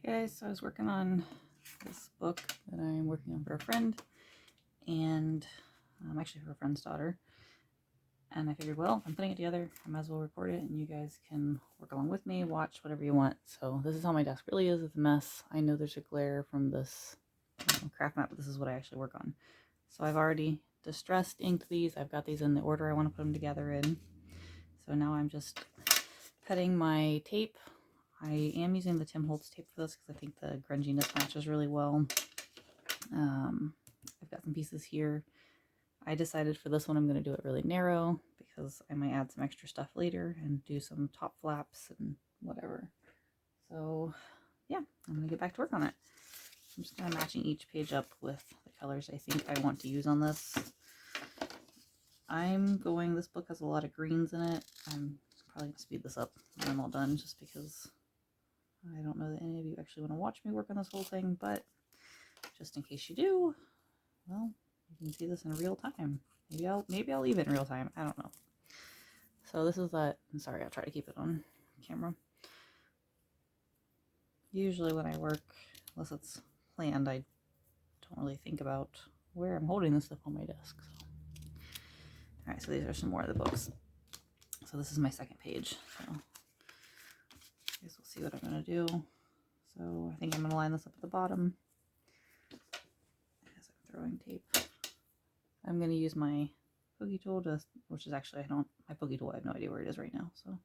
Guys, so I was working on this book that I'm working on for a friend, and actually for a friend's daughter, and I figured, well, if I'm putting it together, I might as well record it, and you guys can work along with me, watch whatever you want. So this is how my desk really is. It's a mess. I know there's a glare from this craft mat, but this is what I actually work on. So I've already distressed inked these. I've got these in the order I want to put them together in. So now I'm just cutting my tape. I am using the Tim Holtz tape for this because I think the grunginess matches really well. I've got some pieces here. I decided for this one I'm going to do it really narrow because I might add some extra stuff later and do some top flaps and whatever. So yeah, I'm going to get back to work on it. I'm just kind of matching each page up with the colors I think I want to use on this. This book has a lot of greens in it. I'm probably going to speed this up when I'm all done just because I don't know that any of you actually want to watch me work on this whole thing, but just in case you do, well, you can see this in real time. Maybe I'll leave it in real time. I don't know. So this is that. I'm sorry, I'll try to keep it on camera. Usually when I work, unless it's planned, I don't really think about where I'm holding this stuff on my desk. So. All right, so these are some more of the books. So this is my second page. So I guess we'll see what I'm going to do. So I think I'm going to line this up at the bottom as I'm throwing tape. I'm going to use my pokey tool, which is actually, my pokey tool, I have no idea where it is right now. So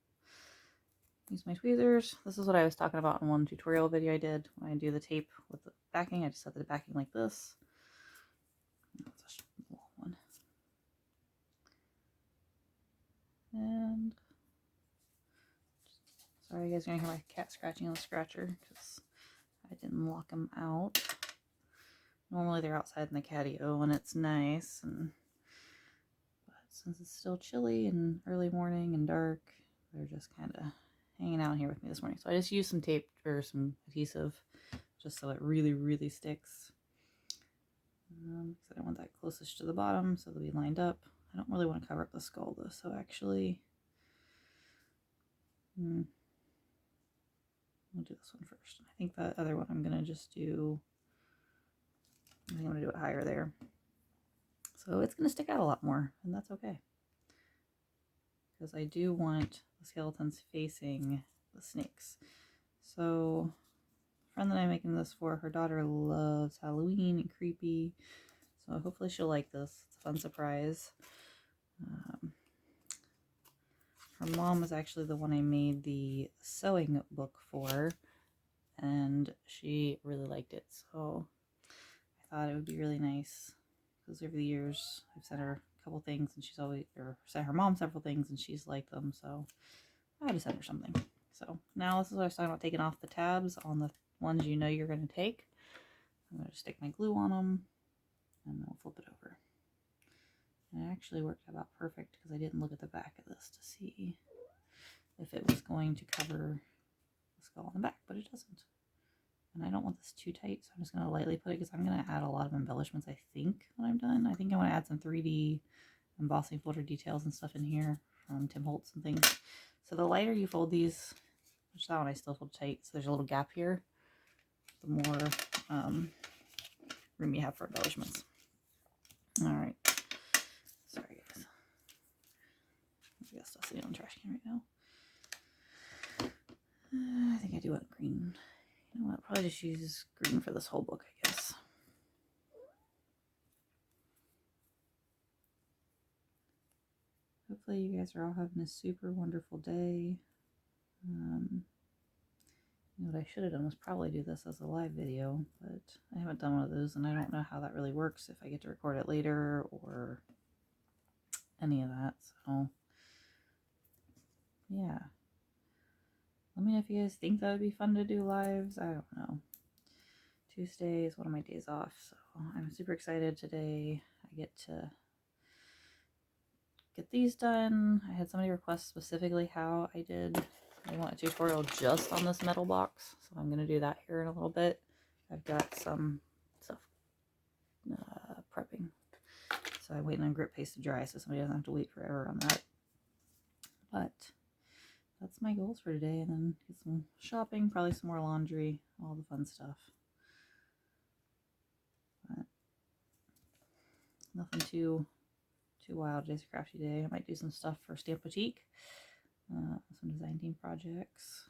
use my tweezers. This is what I was talking about in one tutorial video I did. When I do the tape with the backing, I just set the backing like this. That's a long one. And sorry, you guys are going to hear my cat scratching on the scratcher because I didn't lock them out. Normally they're outside in the catio and it's nice, but since it's still chilly and early morning and dark, they're just kind of hanging out here with me this morning. So I just used some tape or some adhesive just so it really, really sticks. Because I don't want that closest to the bottom, so they'll be lined up. I don't really want to cover up the skull though, so actually, we'll do this one first. I think the other one I'm going to just do, I think I'm going to do it higher there. So it's going to stick out a lot more, and that's okay. Because I do want the skeletons facing the snakes. So the friend that I'm making this for, her daughter loves Halloween and creepy. So hopefully she'll like this. It's a fun surprise. Her mom was actually the one I made the sewing book for, and she really liked it. So I thought it would be really nice because over the years I've sent her a couple things and she's always, or sent her mom several things and she's liked them. So I had to send her something. So now this is what I was talking about, taking off the tabs on the ones you know you're going to take. I'm going to stick my glue on them and then I'll flip it over. And it actually worked about perfect because I didn't look at the back of this to see if it was going to cover the skull on the back, but it doesn't. And I don't want this too tight, so I'm just going to lightly put it because I'm going to add a lot of embellishments, I think, when I'm done. I think I want to add some 3D embossing folder details and stuff in here from Tim Holtz and things. So the lighter you fold these, which that one I still fold tight, so there's a little gap here, the more room you have for embellishments. Alright. Sorry, guys. I got stuff sitting on the trash can right now. I think I do want green. You know what? Probably just use green for this whole book, I guess. Hopefully you guys are all having a super wonderful day. What I should have done was probably do this as a live video, but I haven't done one of those and I don't know how that really works, if I get to record it later or any of that. So yeah, let me know if you guys think that would be fun to do lives. I don't know. Tuesday is one of my days off, so I'm super excited today. I get to get these done. I had somebody request specifically how I did. They want a tutorial just on this metal box, so I'm going to do that here in a little bit. I've got some stuff prepping, so I'm waiting on grit paste to dry so somebody doesn't have to wait forever on that. But that's my goals for today, and then get some shopping, probably some more laundry, all the fun stuff. But nothing too wild. Today's a crafty day. I might do some stuff for Stamp Boutique, some design team projects.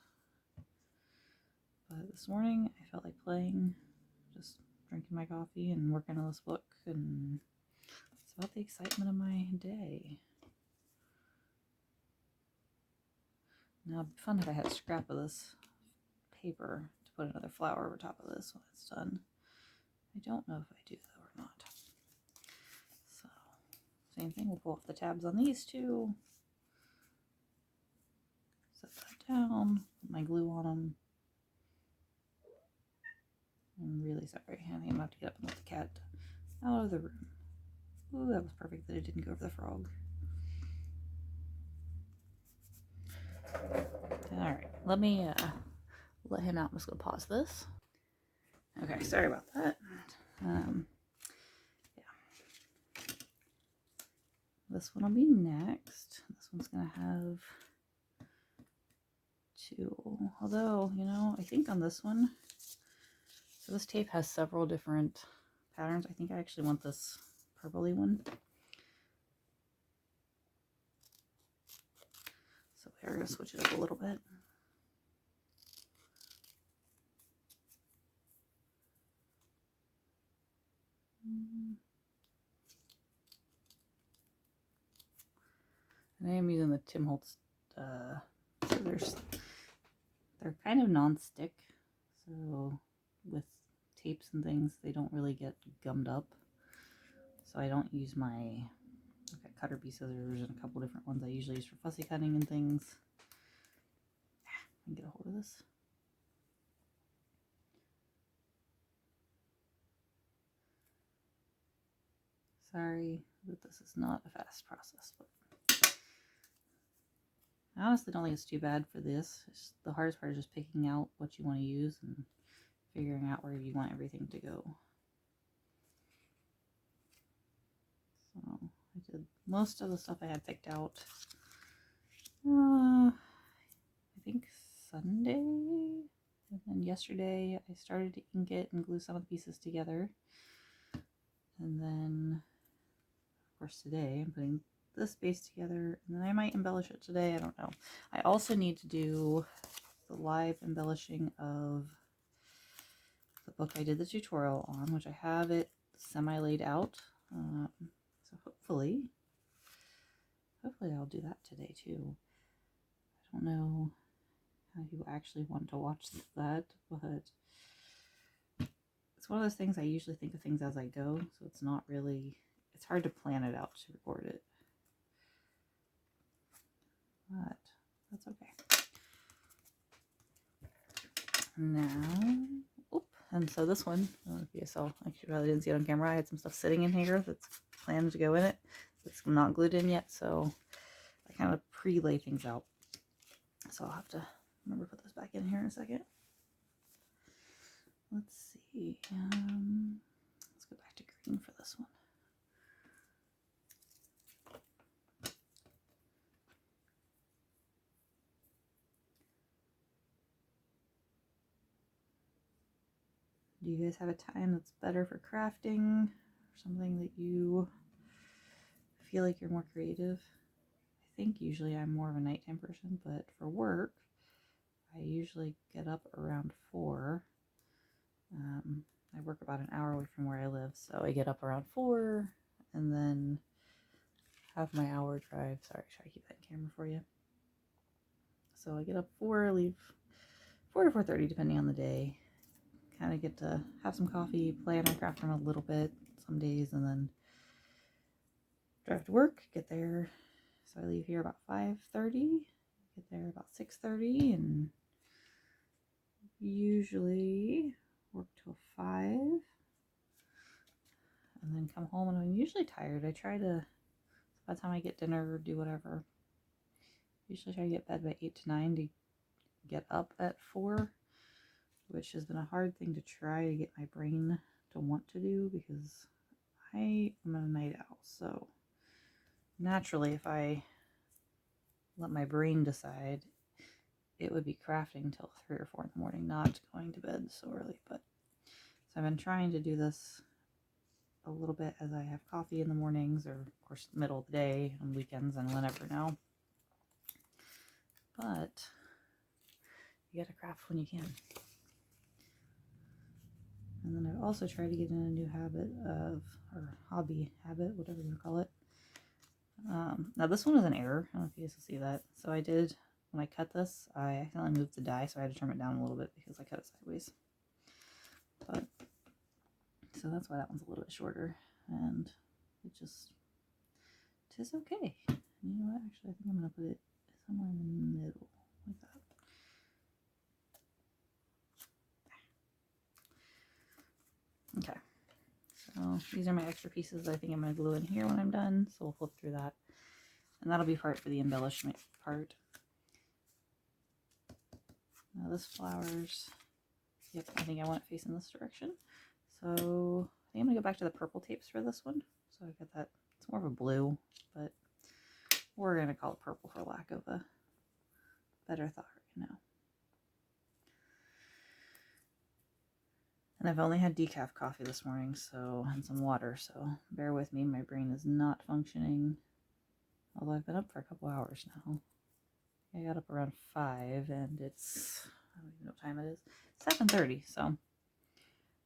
But this morning I felt like playing, just drinking my coffee and working on this book, and it's about the excitement of my day. Now it'd be fun if I had a scrap of this paper to put another flower over top of this when it's done. I don't know if I do though or not. So same thing, we'll pull off the tabs on these two. Set that down, put my glue on them. I'm really sorry, I think I'm gonna have to get up and let the cat out of the room. Ooh, that was perfect that it didn't go over the frog. Alright, let me let him out. I'm just gonna pause this. Okay, sorry about that. Yeah. This one will be next. This one's gonna have two, although, you know, I think on this one, so this tape has several different patterns. I think I actually want this purpley one. So we're gonna switch it up a little bit. And I am using the Tim Holtz scissors. They're kind of non-stick, so with tapes and things, they don't really get gummed up. So I don't use my, I've got cutter bee scissors and a couple different ones I usually use for fussy cutting and things. I can get a hold of this. Sorry that this is not a fast process, but I honestly don't think it's too bad for this. The hardest part is just picking out what you want to use and figuring out where you want everything to go. So I did most of the stuff I had picked out. I think Sunday, and then yesterday I started to ink it and glue some of the pieces together. And then, of course, today I'm putting this base together, and then I might embellish it today. I don't know. I also need to do the live embellishing of the book I did the tutorial on, which I have it semi laid out. So hopefully I'll do that today too. I don't know how you actually want to watch that, but it's one of those things I usually think of things as I go, so it's not really, it's hard to plan it out to record it. But that's okay. Now, and so this one, I don't know if you saw, actually probably didn't see it on camera, I had some stuff sitting in here that's planned to go in it. It's not glued in yet, so I kind of pre-lay things out. So I'll have to remember to put those back in here in a second. Let's see, let's go back to green for this one. Do you guys have a time that's better for crafting, or something that you feel like you're more creative? I think usually I'm more of a nighttime person, but for work, I usually get up around 4. I work about an hour away from where I live, so I get up around 4 and then have my hour drive. Sorry, try to keep that in camera for you. So I get up 4, leave 4 to 4:30 depending on the day. Kind of get to have some coffee, play on my craft room a little bit some days, and then drive to work, get there. So I leave here about 5:30, get there about 6:30, and usually work till 5, and then come home, and I'm usually tired. I try to, by the time I get dinner or do whatever, usually try to get bed by 8 to 9 to get up at 4, which has been a hard thing to try to get my brain to want to do because I am a night owl. So naturally, if I let my brain decide, it would be crafting till 3 or 4 in the morning, not going to bed so early. But so I've been trying to do this a little bit as I have coffee in the mornings, or of course middle of the day on weekends and whenever now. But you gotta craft when you can. And then I've also tried to get in a new habit of, or hobby habit, whatever you call it. Now this one is an error. I don't know if you guys will see that. So I did, when I cut this, I accidentally moved the die, so I had to trim it down a little bit because I cut it sideways. But, so that's why that one's a little bit shorter. And it just, 'tis okay. And you know what, actually I think I'm going to put it somewhere in the middle, like that. Okay, so these are my extra pieces that I think I'm going to glue in here when I'm done, so we'll flip through that. And that'll be part for the embellishment part. Now this flowers, yep, I think I want it facing this direction. So I think I'm going to go back to the purple tapes for this one. So I've got that, it's more of a blue, but we're going to call it purple for lack of a better thought right now. And I've only had decaf coffee this morning, so, and some water, so bear with me, my brain is not functioning, although I've been up for a couple hours now. I got up around 5, and it's, I don't even know what time it is, 7:30, so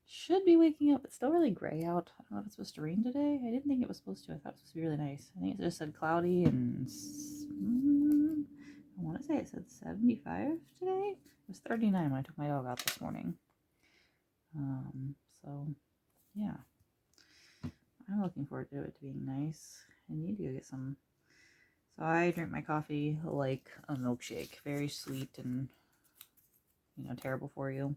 should be waking up. It's still really gray out. I don't know if it's supposed to rain today. I didn't think it was supposed to. I thought it was supposed to be really nice. I think it just said cloudy, and I want to say it said 75 today. It was 39 when I took my dog out this morning. So yeah, I'm looking forward to it being nice. I need to go get some. So I drink my coffee like a milkshake, very sweet and, you know, terrible for you.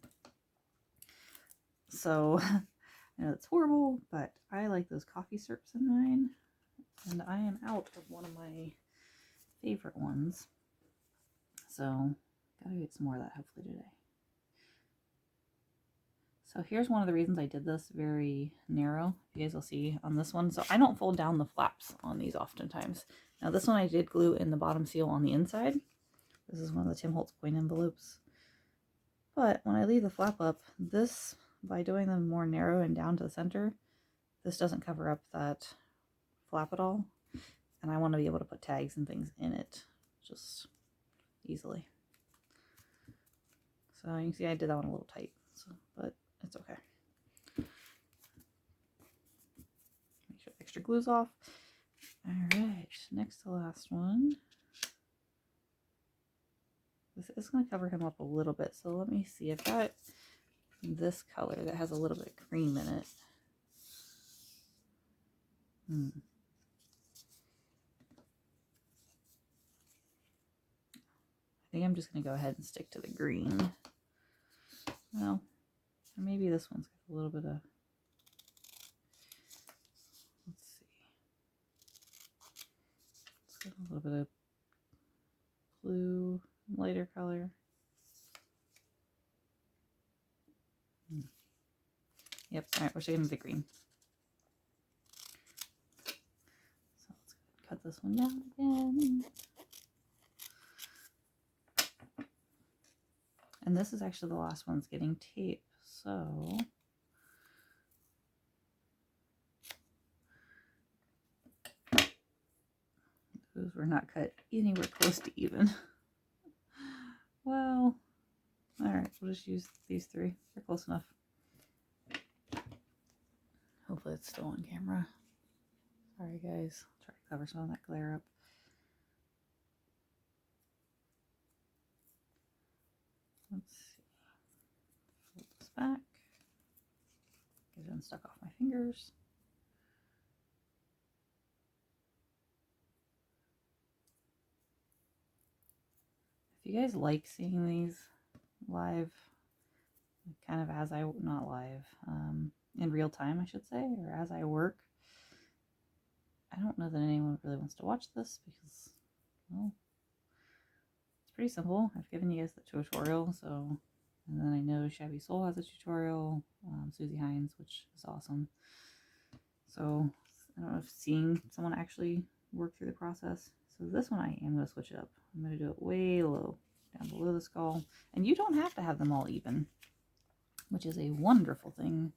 So I know it's horrible, but I like those coffee syrups in mine, and I am out of one of my favorite ones. So gotta get some more of that hopefully today. So here's one of the reasons I did this very narrow. You guys will see on this one. So I don't fold down the flaps on these oftentimes. Now this one I did glue in the bottom seal on the inside. This is one of the Tim Holtz coin envelopes. But when I leave the flap up, this, by doing them more narrow and down to the center, this doesn't cover up that flap at all. And I want to be able to put tags and things in it just easily. So you can see I did that one a little tight, so, but it's okay. Make sure the extra glue's off. Alright, next to last one. This is going to cover him up a little bit, so let me see. I've got this color that has a little bit of cream in it. I think I'm just going to go ahead and stick to the green. Well, or maybe this one's got a little bit of, let's see. It's got a little bit of blue, lighter color. Yep, alright, we're sticking to the green. So let's cut this one down again. And this is actually the last one's getting tape, so those were not cut anywhere close to even. Well, alright, we'll just use these 3. They're close enough. Hopefully it's still on camera. Sorry guys, I'll try to cover some of that glare up. Let's see. Fold this back. Get it unstuck off my fingers. If you guys like seeing these live, kind of as I, not live, in real time I should say, or as I work, I don't know that anyone really wants to watch this because, well, it's pretty simple. I've given you guys the tutorial, so, and then I know Shabby Soul has a tutorial, Susie Hines, which is awesome. So I don't know if seeing someone actually work through the process. So this one I am going to switch it up. I'm going to do it way low. down below the skull. And you don't have to have them all even, which is a wonderful thing.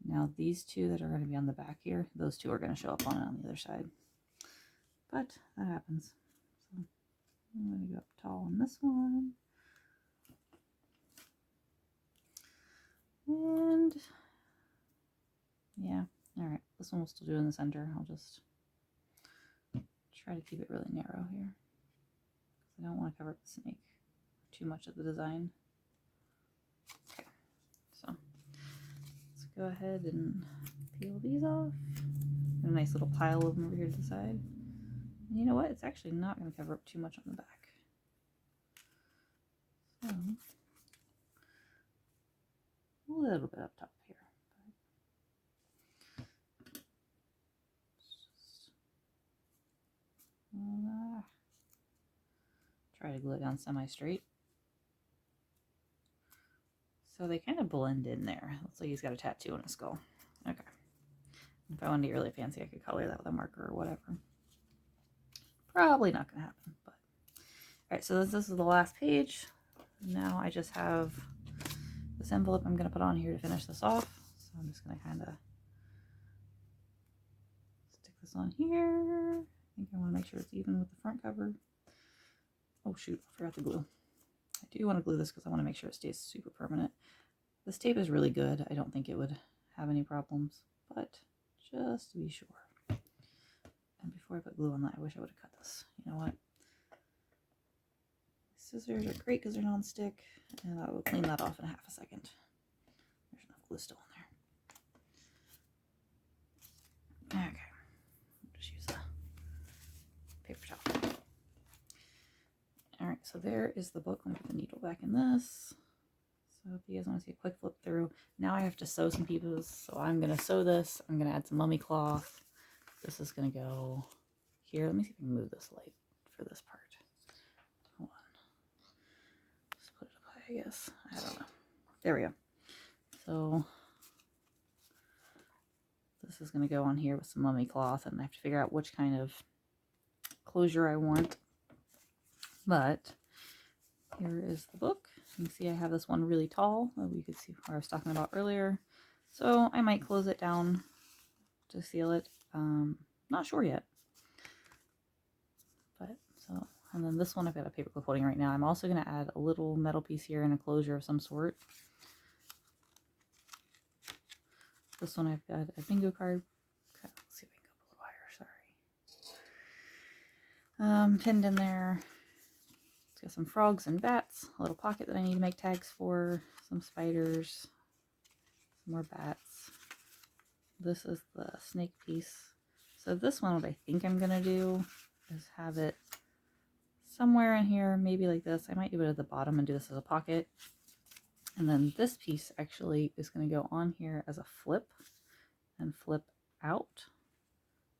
Now these two that are going to be on the back here, those two are going to show up on the other side. But that happens. So I'm going to go up tall on this one. And yeah, all right, this one we'll still do in the center. I'll just try to keep it really narrow here. I don't want to cover up the snake too much of the design. Okay, so let's go ahead and peel these off. Got a nice little pile of them over here to the side. And you know what? It's actually not going to cover up too much on the back. So a little bit up top here. Try to glue it down semi-straight. So they kind of blend in there. Looks like he's got a tattoo on his skull. Okay. If I wanted to get really fancy, I could color that with a marker or whatever. Probably not going to happen. But all right, so this is the last page. Now I just have this envelope I'm going to put on here to finish this off. So I'm just going to kind of stick this on here. I think I want to make sure it's even with the front cover. Oh shoot, I forgot the glue. I do want to glue this because I want to make sure it stays super permanent. This tape is really good. I don't think it would have any problems, but just to be sure. And before I put glue on that, I wish I would have cut this. You know what? Scissors are great because they're non-stick, and I will clean that off in half a second. There's enough glue still in there. Okay, I'll just use a paper towel. All right, so there is the book. Let me put the needle back in this. So if you guys want to see a quick flip through, now I have to sew some pieces. So I'm going to sew this. I'm going to add some mummy cloth. This is going to go here. Let me see if I can move this light for this part. Hold on. Just put it up high, I guess. I don't know. There we go. So this is going to go on here with some mummy cloth, and I have to figure out which kind of closure I want. But here is the book. You can see I have this one really tall that we could see where I was talking about earlier. So I might close it down to seal it. Not sure yet. But so, and then this one I've got a paper clip holding right now. I'm also going to add a little metal piece here and a closure of some sort. This one I've got a bingo card. Okay, let's see if I can go a little higher. Sorry. Pinned in there. It's got some frogs and bats, a little pocket that I need to make tags for, some spiders, some more bats. This is the snake piece. So this one, what I think I'm going to do is have it somewhere in here, maybe like this. I might do it at the bottom and do this as a pocket. And then this piece actually is going to go on here as a flip and flip out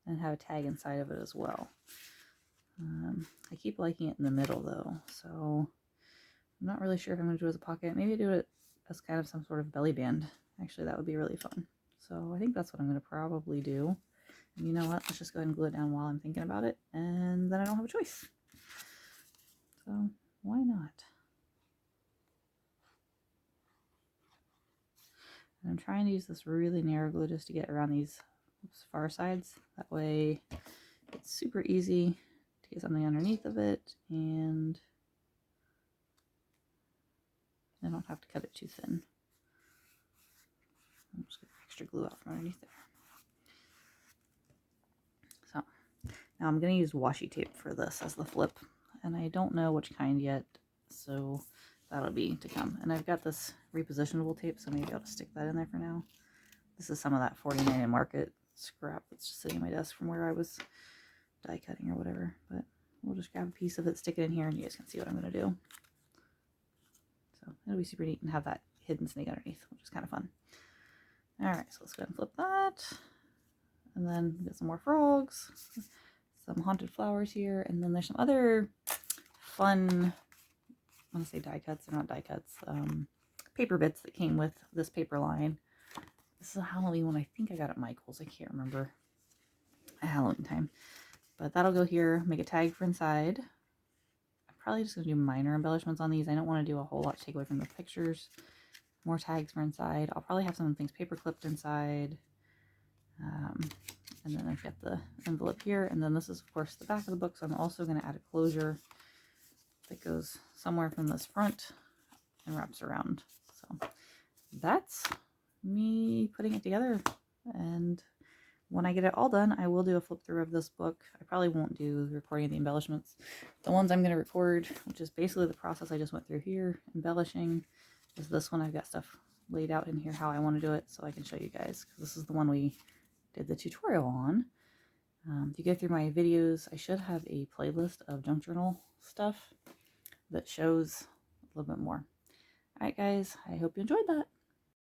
and have a tag inside of it as well. I keep liking it in the middle though, so I'm not really sure if I'm going to do it as a pocket. Maybe do it as kind of some sort of belly band. Actually, that would be really fun. So I think that's what I'm going to probably do. And you know what? Let's just go ahead and glue it down while I'm thinking about it, and then I don't have a choice. So why not? And I'm trying to use this really narrow glue just to get around these far sides. That way it's super easy to get something underneath of it, and I don't have to cut it too thin. I'm just going to extra glue out from underneath there. So now I'm going to use washi tape for this as the flip, and I don't know which kind yet, so that'll be to come. And I've got this repositionable tape, so maybe I'll just stick that in there for now. This is some of that 49 in Market scrap that's just sitting on my desk from where I was die cutting or whatever, but we'll just grab a piece of it, stick it in here, and you guys can see what I'm going to do. So it'll be super neat and have that hidden snake underneath, which is kind of fun. Alright, so let's go ahead and flip that. And then we got some more frogs, some haunted flowers here, and then there's some other fun, I want to say die cuts, they're not die cuts, paper bits that came with this paper line. This is a Halloween one I think I got at Michael's, I can't remember, at Halloween time. But that'll go here, make a tag for inside. I'm probably just going to do minor embellishments on these. I don't want to do a whole lot to take away from the pictures. More tags for inside. I'll probably have some things paper clipped inside. And then I've got the envelope here. And then this is, of course, the back of the book. So I'm also going to add a closure that goes somewhere from this front and wraps around. So that's me putting it together. And when I get it all done, I will do a flip through of this book. I probably won't do the recording of the embellishments. The ones I'm going to record, which is basically the process I just went through here, embellishing, is this one. I've got stuff laid out in here how I want to do it so I can show you guys, because this is the one we did the tutorial on. If you go through my videos, I should have a playlist of junk journal stuff that shows a little bit more. Alright guys, I hope you enjoyed that.